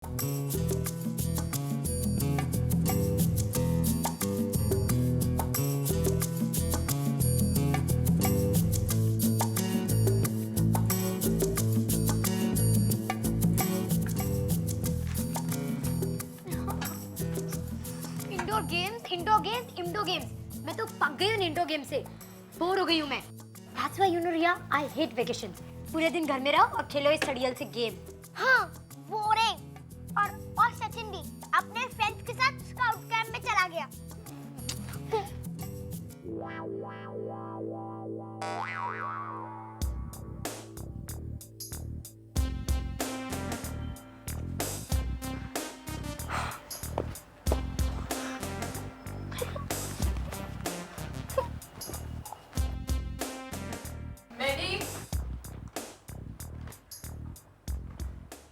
Indoor games. मैं तो पक गई हूँ इंडोर गेम से, बोर हो गई हूँ मैं। That's why you know Riya, I hate vacations। पूरे दिन घर में रहो और खेलो इस सड़ियल से गेम। हाँ, बोरिंग। और सचिन भी अपने फ्रेंड्स के साथ स्काउट कैंप में चला गया।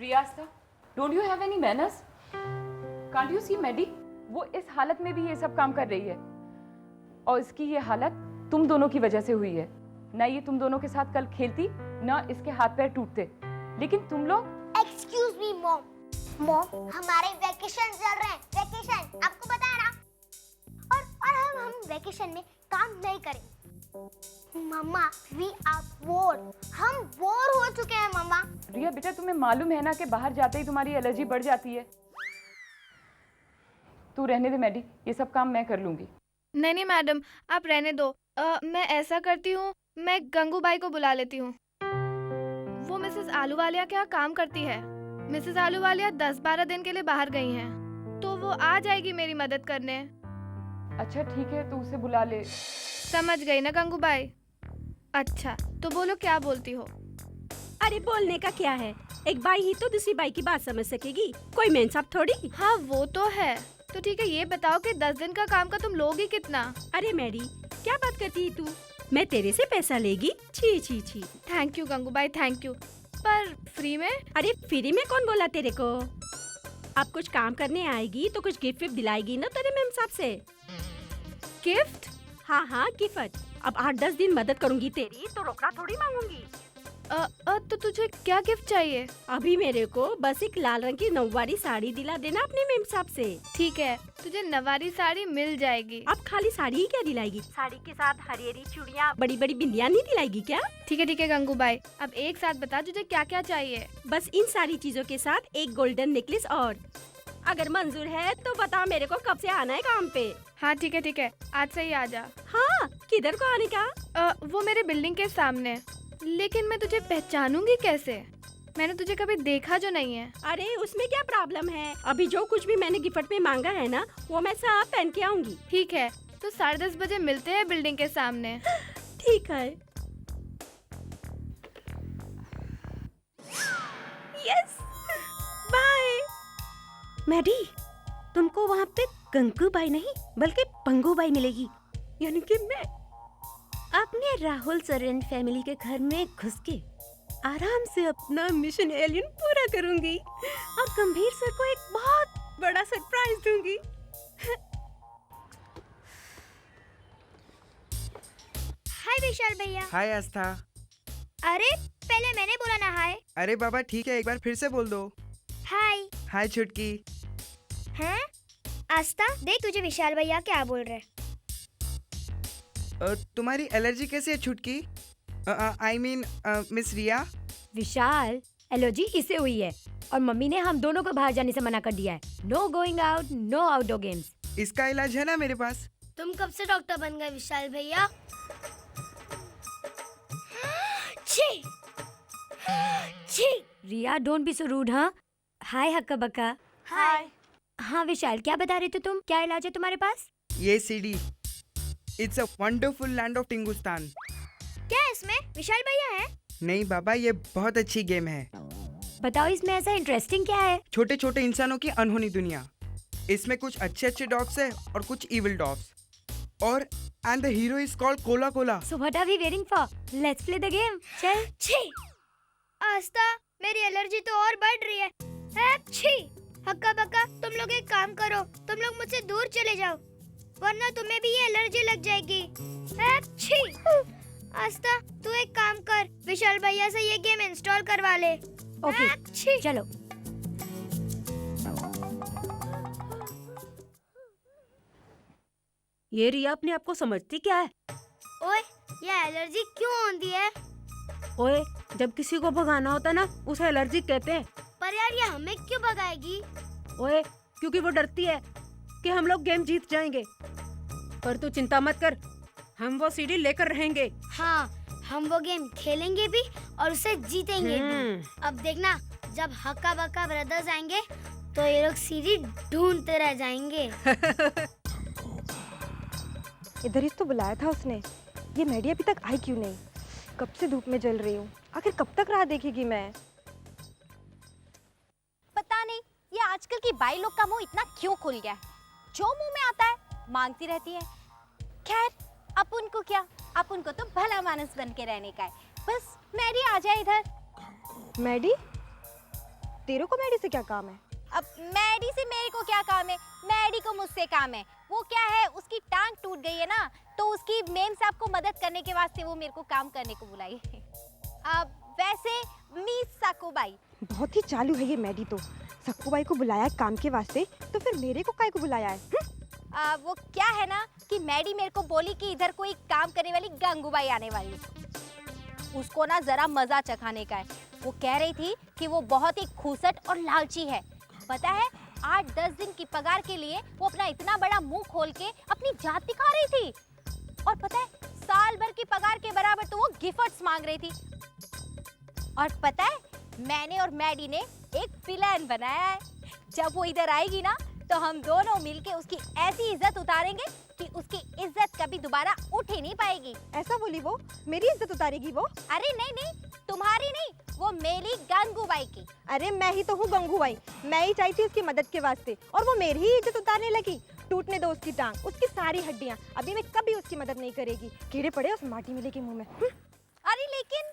रियास्ता, don't you have any manners? Can't you see Medi? वो इस हालत में भी ये सब काम कर रही है और इसकी ये हालत तुम दोनों की वजह से हुई है। ना ये तुम दोनों के साथ कल खेलती, ना इसके हाथ पैर टूटते, लेकिन तुम लोग। एक्सक्यूज मी मॉम, हमारे वेकेशन चल रहे हैं। वेकेशन आपको पता है ना। और हम वेकेशन में काम नहीं करें। मम्मा, वी आर बोर्ड। हम बोर हो चुके हैं मम्मा। रिया बेटा, तुम्हें मालूम है ना कि बाहर जाते ही तुम्हारी एलर्जी बढ़ जाती है। तू रहने दे मैडी, ये सब काम मैं कर लूंगी। नहीं मैडम, आप रहने दो। मैं ऐसा करती हूँ, मैं गंगूबाई को बुला लेती हूँ। वो मिसेस आलूवालिया के यहाँ काम करती है। मिसेस आलूवालिया 10-12 दिन के लिए बाहर गई हैं, तो वो आ जाएगी मेरी मदद करने। अच्छा ठीक है, तू उसे बुला ले। समझ गई ना गंगूबाई? अच्छा तो बोलो, क्या बोलती हो? अरे बोलने का क्या है, एक बाई ही तो दूसरी बाई की बात समझ सकेगी, कोई मेन साहब थोड़ी। हाँ वो तो है। तो ठीक है, ये बताओ कि 10 दिन का काम का तुम लोगी कितना? अरे मैडी, क्या बात करती है तू? मैं तेरे से पैसा लेगी? छी छी छी। Thank you Gangubai, thank you. पर फ्री में? अरे फ्री में कौन बोला तेरे को? अब कुछ काम करने आएगी तो कुछ गिफ्ट दिलाएगी ना तेरे मेम साहब से। गिफ्ट? हाँ गिफ्ट। अब 8-10 दिन मदद करूंगी तेरी, तो रोकड़ा थोड़ी मांगूंगी। तो तुझे क्या गिफ्ट चाहिए? अभी मेरे को बस एक लाल रंग की नौवारी साड़ी दिला देना अपने मेम साहब से। ठीक है, तुझे नवारी साड़ी मिल जाएगी। अब खाली साड़ी ही क्या दिलाएगी? साड़ी के साथ हरी चूड़ियाँ, बड़ी बड़ी बिंदियाँ नहीं दिलाएगी क्या? ठीक है गंगूबाई, अब एक साथ बता तुझे क्या क्या चाहिए। बस इन सारी चीजों के साथ एक गोल्डन नेकलेस और। अगर मंजूर है तो बता मेरे को कब से आना है काम पे। हाँ ठीक है, आज से ही आ जा। हाँ, किधर को आने का? वो मेरे बिल्डिंग के सामने। लेकिन मैं तुझे पहचानूंगी कैसे? मैंने तुझे कभी देखा जो नहीं है। अरे उसमें क्या प्रॉब्लम है? अभी जो कुछ भी मैंने गिफ्ट में मांगा है ना, वो मैं सब पहन के आऊंगी। ठीक है, तो 10:30 बजे मिलते हैं बिल्डिंग के सामने। ठीक है। Yes, bye. मैडी, तुमको वहाँ पे गंगूबाई नहीं बल्कि पंगूबाई मिलेगी, यानी कि मैं अपने राहुल सरन फैमिली के घर में घुस के आराम से अपना मिशन एलियन पूरा करूंगी और गंभीर सर को एक बहुत बड़ा सरप्राइज दूंगी। हाय विशाल भैया। हाय आस्था। अरे पहले मैंने बोला ना हाय। अरे बाबा ठीक है, एक बार फिर से बोल दो। हाय। हाय छुटकी। हैं? आस्था, देख तुझे विशाल भैया क्या बोल रहे। तुम्हारी एलर्जी कैसी है छुटकी? I mean miss Riya. Vishal, allergy इसे हुई है और मम्मी ने हम दोनों को बाहर जाने से मना कर दिया है। No going out, no outdoor games. इसका इलाज है ना मेरे पास। तुम कब से डॉक्टर बन गए विशाल भैया? छी छी। रिया, डोंट बी सो रूड। हाँ, हाय हक्का बक्का। हाय। हाँ विशाल, क्या बता रहे थे तुम? क्या इलाज है तुम्हारे पास? ये CD, it's a wonderful land of Tingustan. क्या इसमें विशाल भैया है? नहीं बाबा, ये बहुत अच्छी गेम है। बताओ इसमें ऐसा इंटरेस्टिंग क्या है? छोटे छोटे इंसानों की अनहोनी दुनिया। इसमें कुछ अच्छे डॉग्स है और कुछ इविल डॉग्स, और and the hero is called Cola Cola. So what are we waiting for? Let's play the game. चल। छी। आस्था, मेरी एलर्जी तो और बढ़ रही है। छी। हक्का बक्का, तुम लोग एक काम करो, तुम लोग मुझसे दूर चले जाओ, वरना तुम्हें भी ये एलर्जी लग जाएगी। छी। आस्था, तू एक काम कर, विशाल भैया से ये गेम इंस्टॉल करवा ले। ओके, चलो। ये रिया अपने आप को समझती क्या है? ओए, ये एलर्जी क्यों होती है? ओए, जब किसी को भगाना होता ना उसे एलर्जी कहते हैं। पर यार ये हमें क्यों भगाएगी? ओए, क्योंकि वो डरती है कि हम लोग गेम जीत जाएंगे। पर तू चिंता मत कर, हम वो सीढ़ी लेकर रहेंगे। हाँ, हम वो गेम खेलेंगे भी और उसे जीतेंगे भी। अब देखना, जब हक्का बक्का ब्रदर्स आएंगे तो ये लोग सीढ़ी ढूंढते रह जाएंगे। इधर ही तो बुलाया था उसने। ये मैडी अभी तक आई क्यों नहीं? कब से धूप में जल रही हूँ, आखिर कब तक राह देखेगी मैं? पता नहीं ये आजकल की बाई लोग का मुंह इतना क्यों खुल गया है। जो मुंह में आता है मांगती रहती है। खैर अपन को क्या, अपन को तो भला मानस बन के रहने का है। बस मैडी आ जाए इधर। मैडी? तेरे को मैडी से क्या काम है? अब मैडी से मेरे को क्या काम है? मैडी को मुझसे काम है। वो क्या है, उसकी टांग टूट गई है ना, तो उसकी मेम साहब को मदद करने के वास्ते वो मेरे को काम करने को बुलाई। अब वैसे मिस साकूबाई। बहुत ही चालू है ये मैडी तो। सक्कूबाई को बुलाया है काम के वास्ते, तो फिर मेरे को काहे को बुलाया है? वो क्या है ना कि मैडी मेरे को बोली कि इधर कोई काम करने वाली गंगूबाई आने वाली है। उसको ना जरा मजा चखाने का है। वो कह रही थी कि वो बहुत ही खूसट और लालची है। पता है 8-10 दिन की पगार के लिए वो अपना इतना बड़ा मुंह खोल के अपनी जात दिखा रही थी। और पता है साल भर की पगार के बराबर तो वो गिफ्ट्स मांग रही थी। और पता है मैंने और मैडी ने एक प्लान बनाया है। जब वो इधर आएगी ना तो हम दोनों मिलके उसकी ऐसी इज्जत उतारेंगे कि उसकी इज्जत कभी दोबारा उठ ही नहीं पाएगी। ऐसा बोली वो? मेरी इज्जत उतारेगी वो? अरे नहीं नहीं, तुम्हारी नहीं, वो मेरी गंगूबाई की। अरे मैं ही तो हूँ गंगूबाई। मैं ही चाहिए थी उसकी मदद के वास्ते और वो मेरी ही इज्जत उतारने लगी। टूटने दो उसकी टांग, उसकी सारी हड्डियाँ। अभी मैं कभी उसकी मदद नहीं करेगी। कीड़े पड़े उस माटी मिले के मुंह में। अरे लेकिन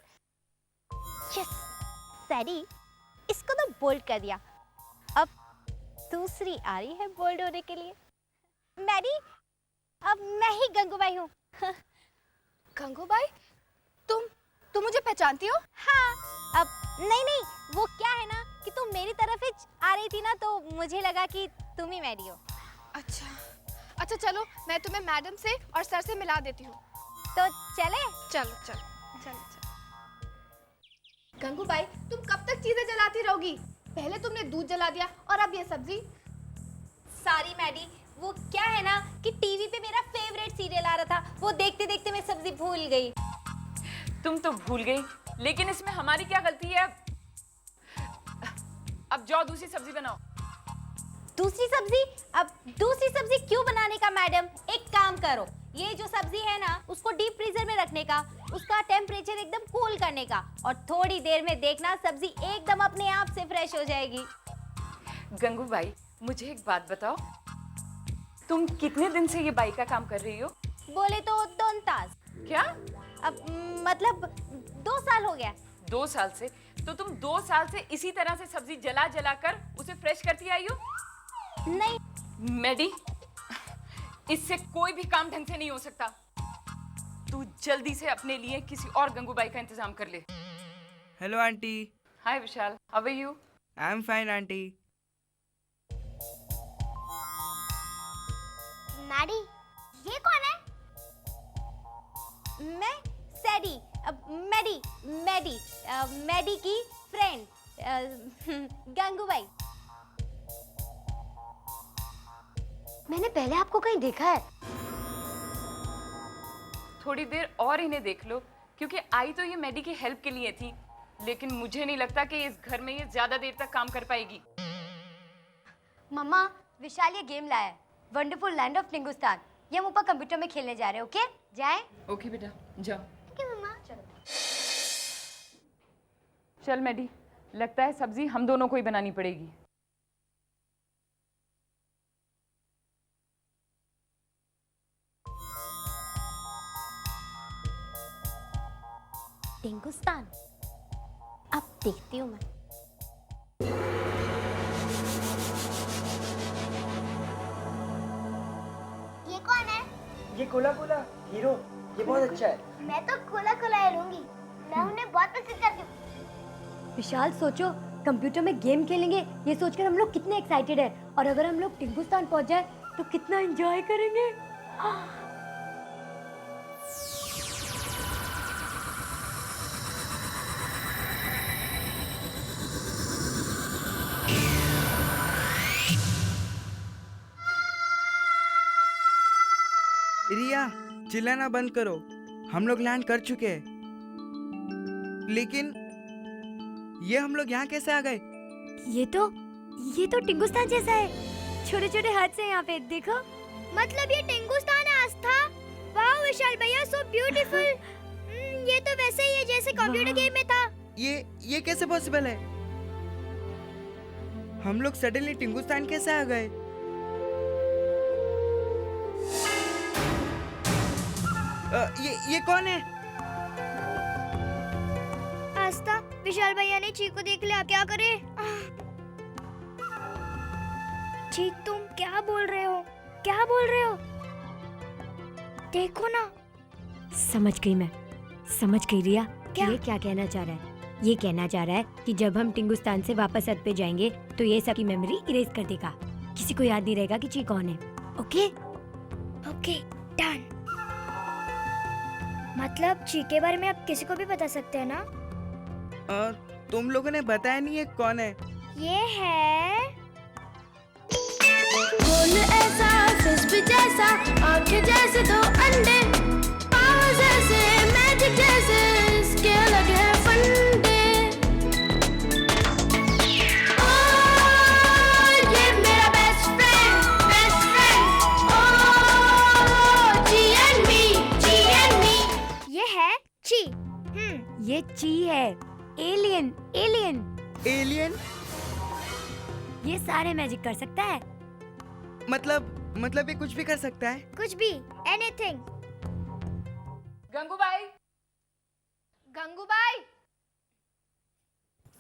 यस सैडी, इसको तो बोल्ड कर दिया। अब दूसरी आ रही है बोल्ड होने के लिए। मैडी, अब मैं ही गंगूबाई हूँ। गंगूबाई, तुम मुझे पहचानती हो? हाँ, अब नहीं, वो क्या है ना कि तुम मेरी तरफ ही आ रही थी ना, तो मुझे लगा कि तुम ही मैडी हो। अच्छा चलो, मैं तुम्हें मैडम से और सर से मिला देती हूँ। तो चले? चलो। गंगूबाई, तुम कब तक चीजें जलाती रहोगी? पहले तुमने दूध जला दिया और अब ये सब्जी। सारी मैडी, वो क्या है ना कि टीवी पे मेरा फेवरेट सीरियल आ रहा था, वो देखते देखते मैं सब्जी भूल गई। तुम तो भूल गई, लेकिन इसमें हमारी क्या गलती है? अब जाओ दूसरी सब्जी बनाओ। दूसरी सब्जी? अब दूसरी सब्जी क्यों बनाने का मैडम? एक काम करो, ये जो सब्जी है ना उसको डीप फ्रीजर में रखने का, उसका टेम्परेचर एकदम कूल करने का, और थोड़ी देर में देखना सब्जी एकदम अपने आप से फ्रेश हो जाएगी। गंगूबाई, मुझे एक बात बताओ, तुम कितने दिन से ये बाई का काम कर रही हो? बोले तो 2 तास। क्या? अब मतलब 2 साल हो गया। 2 साल से? तो तुम 2 साल से इसी तरह से सब्जी जला जला कर उसे फ्रेश करती आई हो? नहीं मैडी, इससे कोई भी काम ढंग से नहीं हो सकता। तू जल्दी से अपने लिए किसी और गंगूबाई का इंतजाम कर ले। Hello aunty. Hi Vishal, how are you? I am fine aunty. Maddy, ये कौन है? मैं सैडी, मैडी की फ्रेंड गंगूबाई। मैंने पहले आपको कहीं देखा है। थोड़ी देर और इन्हें देख लो, क्योंकि आई तो ये मैडी की हेल्प के लिए थी, लेकिन मुझे नहीं लगता कि इस घर में ये ज्यादा देर तक काम कर पाएगी। मम्मा, विशाल ये गेम लाया है, वंडरफुल लैंड ऑफ टिंगुस्तान। ये हम ऊपर कंप्यूटर में खेलने जा रहे हैं। ओके, जाएं? ओके बेटा, जाओ। ओके मम्मा, चलो। चल मैडी, लगता है सब्जी हम दोनों को ही बनानी पड़ेगी। टिंगुस्तान, अब देखती हूँ मैं। ये कौन है? ये कोला कोला हीरो, ये बहुत अच्छा है। मैं तो कोला कोला लूंगी। मैं उन्हें बहुत पसंद करती हूँ। विशाल सोचो, कंप्यूटर में गेम खेलेंगे, ये सोचकर हम लोग कितने एक्साइटेड हैं। और अगर हम लोग टिंगुस्तान पहुंच जाए तो कितना एंजॉय करेंगे। रिया, चिल्लाना बंद करो। हम लोग लैंड कर चुके हैं। लेकिन ये हम लोग यहाँ कैसे आ गए? ये तो टिंगुस्तान जैसा है। छोटे छोटे हाथ से यहाँ पे देखो। मतलब ये टिंगुस्तान है आस्था। वाह विशाल भैया, सो ब्यूटीफुल। ये तो वैसे ही है जैसे कंप्यूटर गेम में था। ये कैसे पॉसिबल है? हम लोग सडनली टिंगुस्तान कैसे आ गए? ये कौन है? आस्था, विशाल भैया ने चीकू देख लिया, क्या करे? चीक, तुम क्या बोल रहे हो? क्या बोल रहे हो? देखो ना। समझ गई मैं, समझ गई रिया। क्या? ये क्या कहना चाह रहा है? ये कहना चाह रहा है कि जब हम टिंगुस्तान से वापस अर्थ पे जाएंगे तो ये सब की मेमोरी इरेज कर देगा। किसी को याद नहीं रहेगा कि ची कौन है। Okay okay, done. मतलब ची के बारे में आप किसी को भी बता सकते हैं ना? तुम लोगों ने बताया नहीं है कौन है? ये है गोल ऐसा, फिश भी जैसा, आंखें जैसे दो अंडे, पावर्स ऐसे मैजिक जैसे, इसके अलग है फंडे। ओह, ये मेरा best friend, oh, G and me. ये है ची। ये ची है। Alien, alien. एलियन? ये सारे मैजिक कर सकता है। मतलब ये कुछ भी कर सकता है? कुछ भी, एनीथिंग। गंगूबाई, गंगूबाई,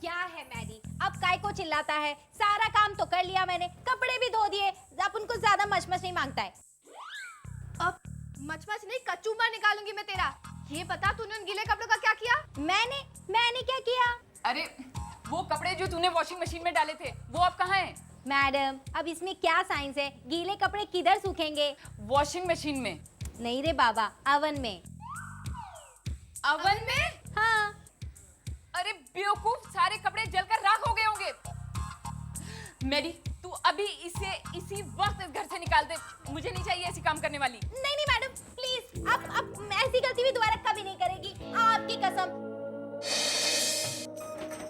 क्या है मैडी, अब काय को चिल्लाता है? सारा काम तो कर लिया मैंने, कपड़े भी धो दिए। अब उनको ज्यादा मचमच नहीं मांगता है। अब मचमच नहीं, कचूमर निकालूंगी मैं तेरा। ये बता, तूने उन गीले कपड़ों का क्या किया? मैंने क्या किया? अरे वो कपड़े जो तूने वॉशिंग मशीन में डाले थे वो अब कहाँ हैं? मैडम, अब इसमें क्या साइंस है? गीले कपड़े किधर सूखेंगे? वॉशिंग मशीन में। नहीं रे बाबा, अवन में। अवन में? हाँ। अरे बेवकूफ, सारे कपड़े जलकर राख हो गए होंगे। मेरी, तू अभी इसे इसी वक्त इस घर से निकाल दे। मुझे नहीं चाहिए ऐसी काम करने वाली। नहीं मैडम, प्लीज, अब ऐसी गलती भी दोबारा कभी नहीं करेगी, आपकी कसम।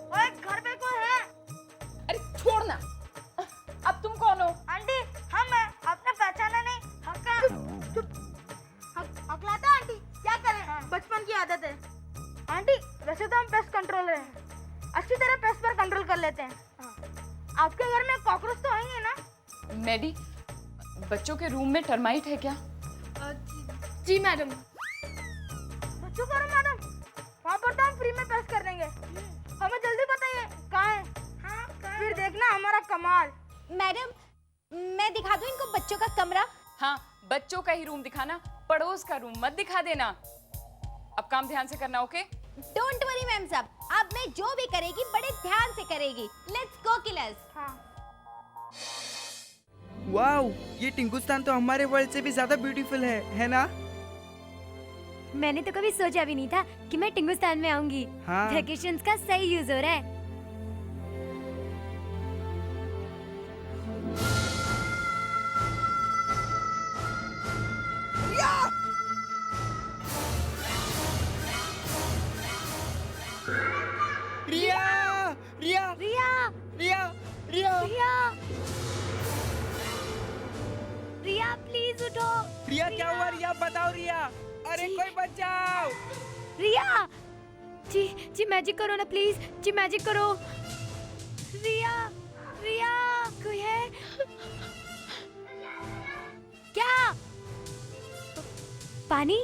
ओए, घर पे कोई है? अरे छोड़ ना। अब तुम कौन हो? आंटी, हम हैं। आपने पहचाना नहीं? हम क्या? अगलाता आंटी, क्या करें? बचपन की आदत है। आंटी, वैसे तो हम पेस्ट कंट्रोलर हैं, अच्छी तरह पेस्ट पर कंट्रोल कर लेते हैं। आपके घर में कॉकरोच तो होंगे ना? मेडी, बच्चों के रूम में टर्माइट है क्या? जी मैडम। बच्चों करो मैडम, वहाँ पर तो हम फ्री में पेस्ट कर देंगे। हमें जल्दी बताइए कहाँ है? हाँ, फिर देखना हमारा कमाल। मैडम, मैं दिखा दूं इनको बच्चों का कमरा? हाँ, बच्चों का ही रूम दिखाना, पड़ोस का रूम मत दिखा देना। अब काम ध्यान से करना, ओके? डोंट वरी मैम साहब, अब मैं जो भी करेगी बड़े ध्यान से करेगी। Let's go killers. वाओ, ये टिंगुस्तान तो हमारे वर्ल्ड से भी ज्यादा ब्यूटीफुल है ना? मैंने तो कभी सोचा भी नहीं था कि मैं टिंगुस्तान में आऊंगी। हाँ। वैकेशंस का सही यूज हो रहा है। रिया, रिया, रिया, रिया, रिया, रिया, रिया प्लीज उठो। रिया, क्या हुआ? रिया बताओ रिया। अरे कोई बचाओ। रिया, जी मैजिक करो ना प्लीज। जी मैजिक करो। रिया, रिया, कोई है क्या? पानी?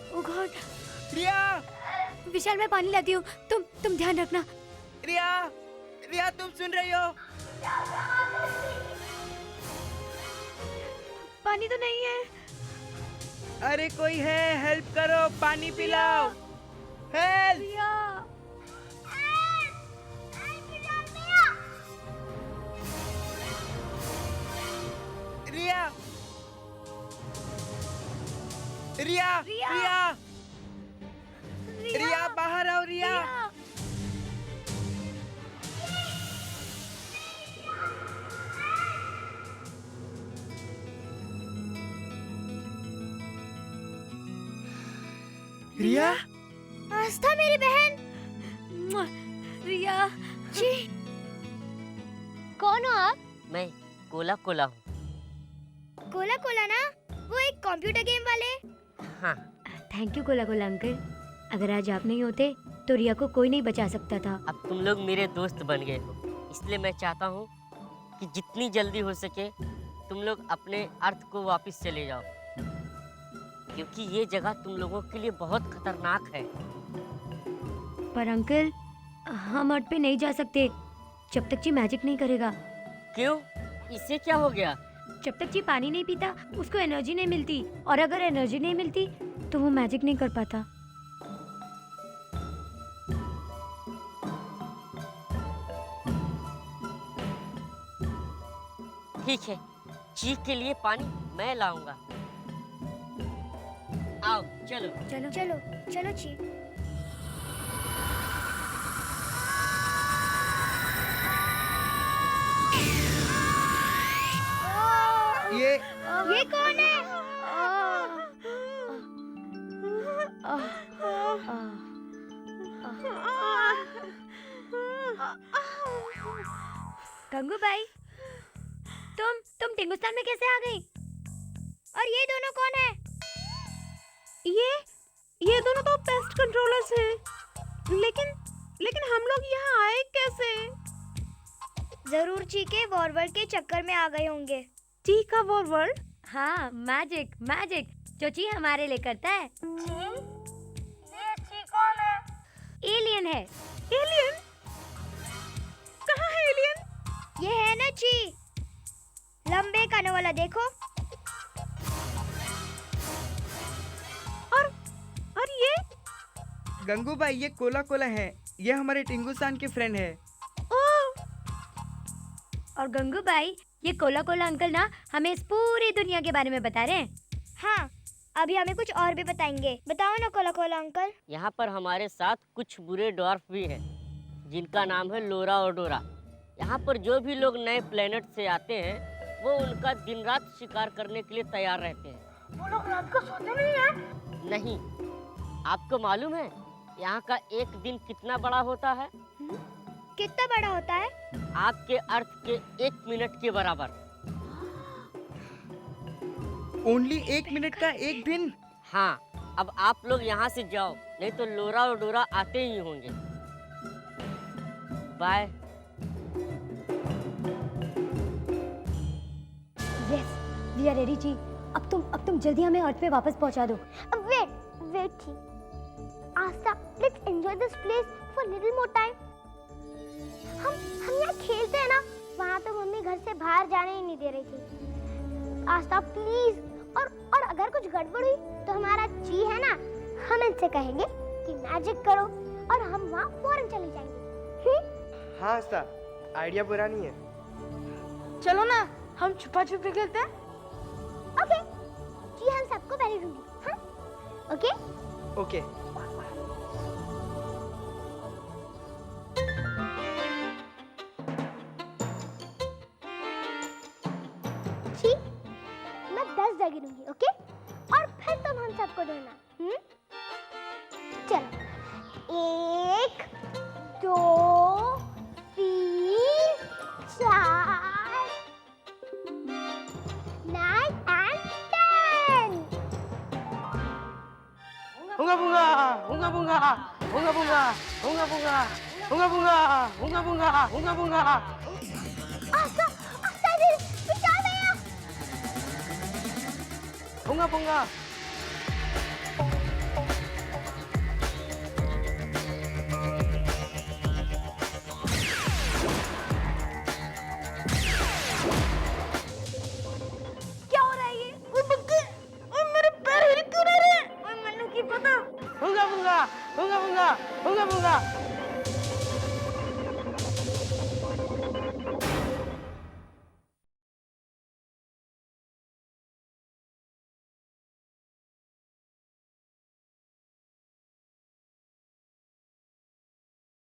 ओ गॉड। रिया, विशाल, मैं पानी लाती हूँ, तुम ध्यान रखना। रिया, रिया, तुम सुन रही हो? पानी तो नहीं है। अरे कोई है, हेल्प करो, पानी पिलाओ। हेल्प! रिया, रिया, रिया रिया रिया बाहर आओ रिया। रिया आस्था मेरी बहन। रिया जी कौन हो आप? मैं कोला कोला हूँ। कोला कोला ना, वो एक कंप्यूटर गेम वाले। हाँ, thank you Cola Cola uncle. अगर आज आप नहीं होते तो रिया को कोई नहीं बचा सकता था। अब तुम लोग मेरे दोस्त बन गए हो, इसलिए मैं चाहता हूँ कि जितनी जल्दी हो सके तुम लोग अपने अर्थ को वापस चले जाओ, क्योंकि ये जगह तुम लोगों के लिए बहुत खतरनाक है। पर अंकल हम अर्थ पे नहीं जा सकते जब तक जी मैजिक नहीं करेगा। क्यों? इससे क्या हो गया? जब तक जी पानी नहीं पीता उसको एनर्जी नहीं मिलती, और अगर एनर्जी नहीं मिलती तो वो मैजिक नहीं कर पाता। ठीक है, चीख के लिए पानी मैं लाऊंगा। आओ चलो। चलो चलो चलो ची। ये कौन है? गंगू भाई, तुम टिंगुस्तान में कैसे आ गई? और ये दोनों कौन है? ये दोनों तो पेस्ट कंट्रोलर्स हैं। लेकिन हम लोग यहाँ आए कैसे? जरूर ची के वॉरवर्ल्ड के चक्कर में आ गए होंगे। ची का वॉरवर्ल्ड? हाँ, मैजिक मैजिक जो ची हमारे लिए करता है। ये ची कौन है? एलियन है। एलियन? कहाँ है एलियन? ये है ना ची, लंबे कानों वाला, देखो। और ये? गंगू भाई ये कोला कोला है, ये हमारे टिंगुस्तान के फ्रेंड है। और गंगू भाई ये कोला कोला अंकल ना हमें इस पूरी दुनिया के बारे में बता रहे हैं। हाँ, अभी हमें कुछ और भी बताएंगे। बताओ ना कोला कोला अंकल। यहाँ पर हमारे साथ कुछ बुरे डॉर्फ भी हैं, जिनका नाम है लोरा और डोरा। यहाँ पर जो भी लोग नए प्लेनेट से आते हैं वो उनका दिन रात शिकार करने के लिए तैयार रहते हैं। वो लोग रात को सोते नहीं है? नहीं, आपको मालूम है यहाँ का एक दिन कितना बड़ा होता है? कितना बड़ा होता है? आपके अर्थ के 1 मिनट के बराबर। ओनली 1 मिनट का एक दिन? हाँ, अब आप लोग यहाँ से जाओ, नहीं तो लोरा और डोरा आते ही होंगे। Bye. Yes, we are ready जी। अब तुम जल्दी हमें अर्थ पे वापस पहुंचा दो। वेट थी। Aastha, let's enjoy this place for little more time. हम यहाँ खेलते हैं ना, वहाँ तो मम्मी घर से बाहर जाने ही नहीं दे रही थी। आस्था प्लीज, और अगर कुछ गड़बड़ हुई तो हमारा ची है ना, हम इनसे कहेंगे कि मैजिक करो और हम वहाँ फौरन चले जाएंगे। हाँ आस्था, आइडिया बुरा नहीं है। चलो ना, हम छुपा छुपी खेलते हैं। ओके, ची हम सबको पहले ढूंढेंगे। हाँ, ओके ओके। ची, मैं 10 जगह दूंगी, ओके? और फिर तुम हम सबको ढूंढना। चलो, 1 2 3 4 9 and 10। Bunga bunga, bunga bunga, bunga bunga, bunga bunga, bunga bunga, bunga bunga, bunga bunga। आस्था, आस्था जी, बचाओ भैया। bunga bunga,